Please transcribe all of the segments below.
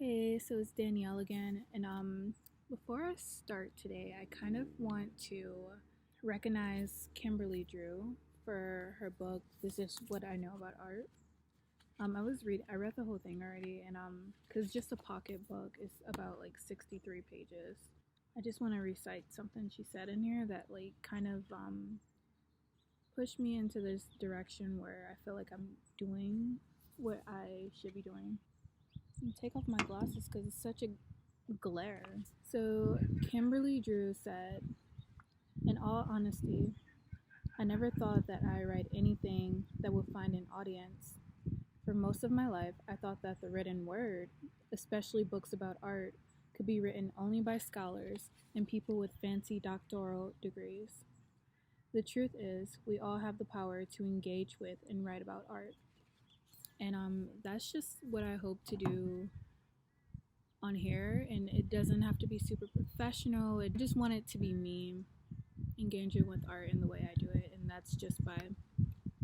Hey, so it's Danielle again, and before I start today, I kind of want to recognize Kimberly Drew for her book. This is what I know about art. I read the whole thing already, and cause just a pocket book is about like 63 pages. I just want to recite something she said in here that like kind of pushed me into this direction where I feel like I'm doing what I should be doing. Take off my glasses because it's such a glare. So, Kimberly Drew said, in all honesty, I never thought that I write anything that would find an audience. For most of my life, I thought that the written word, especially books about art, could be written only by scholars and people with fancy doctoral degrees. The truth is, we all have the power to engage with and write about art. And that's just what I hope to do on here, and it doesn't have to be super professional. I just want it to be me engaging with art in the way I do it, and that's just by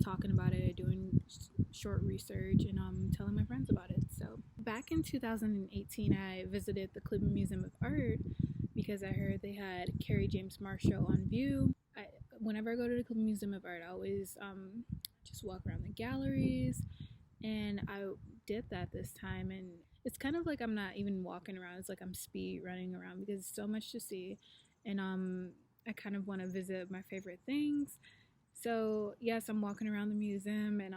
talking about it, doing short research, and telling my friends about it. So back in 2018, I visited the Cleveland Museum of Art because I heard they had Carrie James Marshall on view. Whenever I go to the Cleveland Museum of Art, I always just walk around the galleries, and I did that this time, and it's kind of like I'm not even walking around. It's like I'm speed running around because it's so much to see, and I kind of want to visit my favorite things. So yes, I'm walking around the museum, and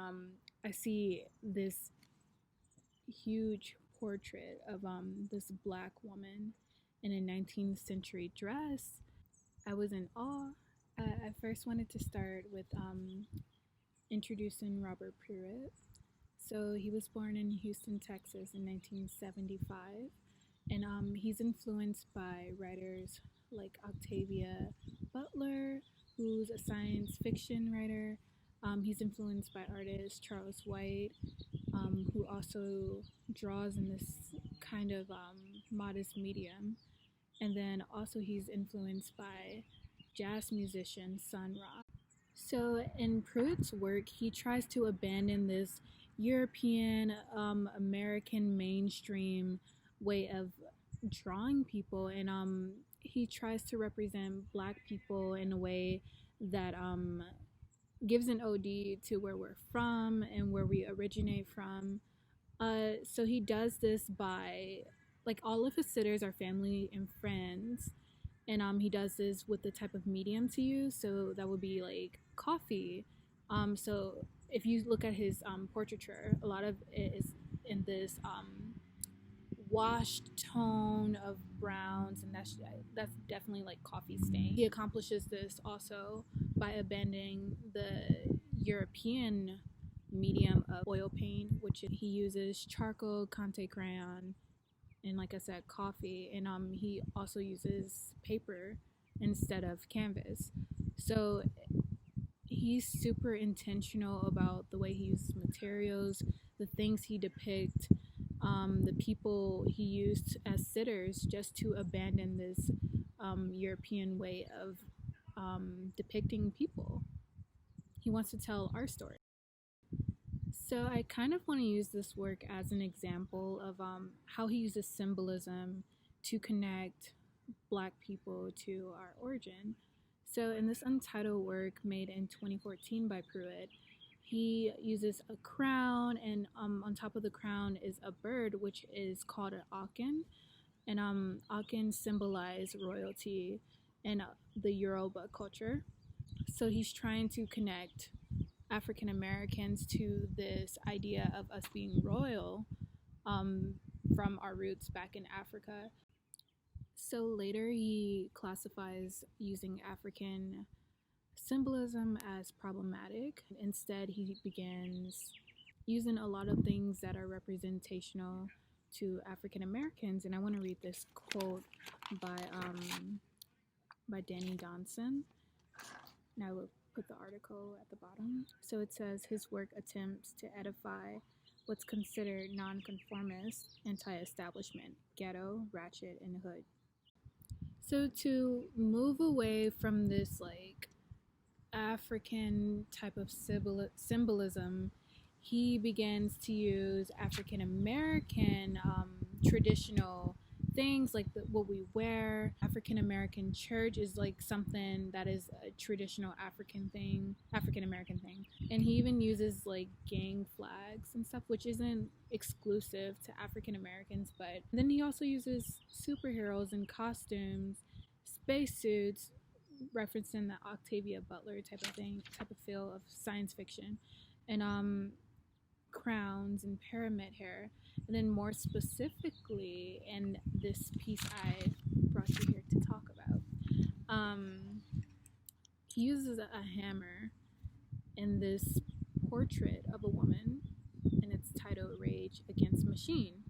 I see this huge portrait of this black woman in a 19th century dress. I was in awe. I first wanted to start with introducing Robert Pruitt. So he was born in Houston, Texas in 1975, and he's influenced by writers like Octavia Butler, who's a science fiction writer. He's influenced by artist Charles White, who also draws in this kind of modest medium. And then also he's influenced by jazz musician Sun Ra. So in Pruitt's work, he tries to abandon this European, American mainstream way of drawing people, and he tries to represent Black people in a way that gives an ode to where we're from and where we originate from. So he does this by, like, all of his sitters are family and friends, and he does this with the type of medium to use. So that would be like coffee. So if you look at his portraiture, a lot of it is in this washed tone of browns, and that's definitely like coffee stain. He accomplishes this also by abandoning the European medium of oil paint, which he uses charcoal, Conte crayon, and like I said, coffee. And he also uses paper instead of canvas. So he's super intentional about the way he uses materials, the things he depicts, the people he used as sitters, just to abandon this European way of depicting people. He wants to tell our story. So I kind of want to use this work as an example of how he uses symbolism to connect Black people to our origin. So in this Untitled work made in 2014 by Pruitt, he uses a crown, and on top of the crown is a bird, which is called an aken. And aken symbolize royalty in the Yoruba culture. So he's trying to connect African Americans to this idea of us being royal from our roots back in Africa. So later he classifies using African symbolism as problematic. Instead, he begins using a lot of things that are representational to African Americans. And I want to read this quote by Danny Donson. And I will put the article at the bottom. So it says, his work attempts to edify what's considered nonconformist, anti-establishment, ghetto, ratchet, and hood. So to move away from this like African type of symbolism, he begins to use African American traditional things like what we wear. African American church is like something that is a traditional African American thing. And he even uses like gang flags and stuff, which isn't exclusive to African Americans. But then he also uses superheroes and costumes, spacesuits, referencing the Octavia Butler type of feel of science fiction, and crowns and pyramid hair. And then more specifically, in this piece I brought you here to talk about, he uses a hammer in this portrait of a woman, and it's titled Rage Against Machine.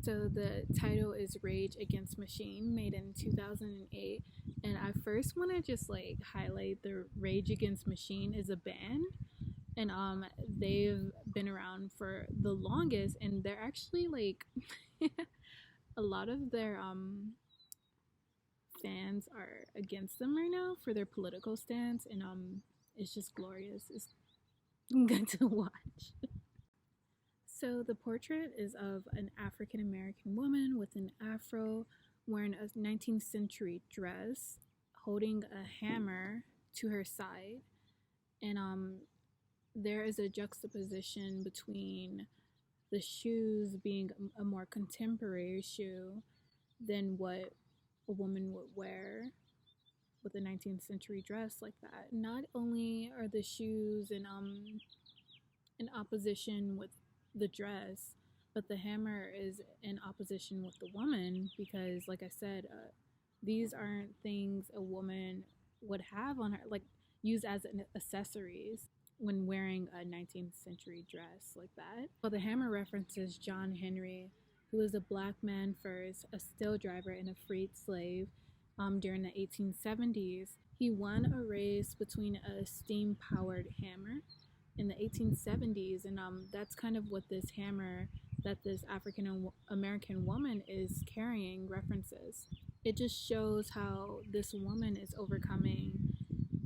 So the title is Rage Against Machine, made in 2008. And I first want to just like highlight the Rage Against Machine is a band, and they've been around for the longest, and they're actually like a lot of their fans are against them right now for their political stance, and it's just glorious. It's good to watch. So the portrait is of an African American woman with an afro, wearing a 19th century dress, holding a hammer to her side, and there is a juxtaposition between the shoes being a more contemporary shoe than what a woman would wear with a 19th century dress like that. Not only are the shoes in opposition with the dress, but the hammer is in opposition with the woman, because like I said, these aren't things a woman would have on her, like use as an accessories when wearing a 19th century dress like that. Well, the hammer references John Henry, who was a black man first, a steel driver and a freed slave during the 1870s. He won a race between a steam-powered hammer in the 1870s, and that's kind of what this hammer that this African American woman is carrying references. It just shows how this woman is overcoming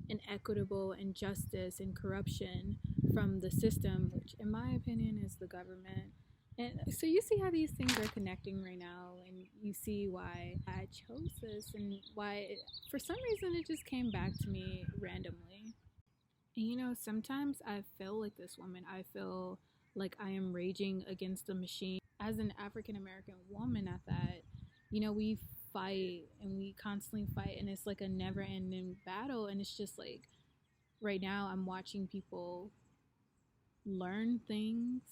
inequitable injustice and corruption from the system, which in my opinion is the government. And so you see how these things are connecting right now, and you see why I chose this, and why for some reason it just came back to me randomly. And you know, sometimes I feel like this woman. I feel like I am raging against the machine. As an African American woman at that, you know, we fight and we constantly fight, and it's like a never ending battle. And it's just like right now I'm watching people learn things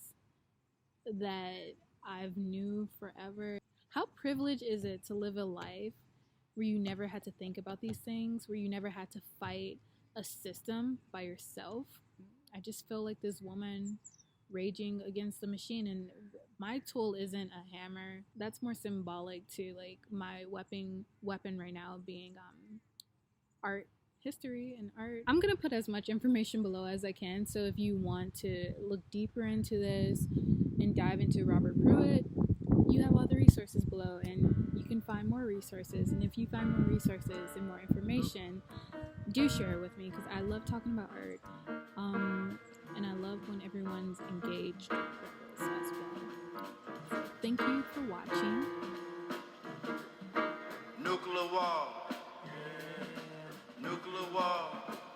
that I've knew forever. How privileged is it to live a life where you never had to think about these things, where you never had to fight a system by yourself? I just feel like this woman raging against the machine, and my tool isn't a hammer. That's more symbolic to like my weapon right now being art history and art. I'm gonna put as much information below as I can, so if you want to look deeper into this and dive into Robert Pruitt, you have all the resources below, and you can find more resources. And if you find more resources and more information, do share it with me, because I love talking about art, and I love when everyone's engaged with this as well. So thank you for watching. Nuclear war. Nuclear war.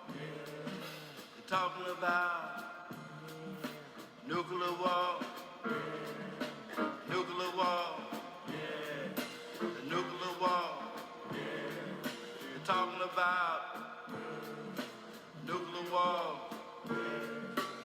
They're talking about nuclear war. Nuclear war. The nuclear war. They're talking about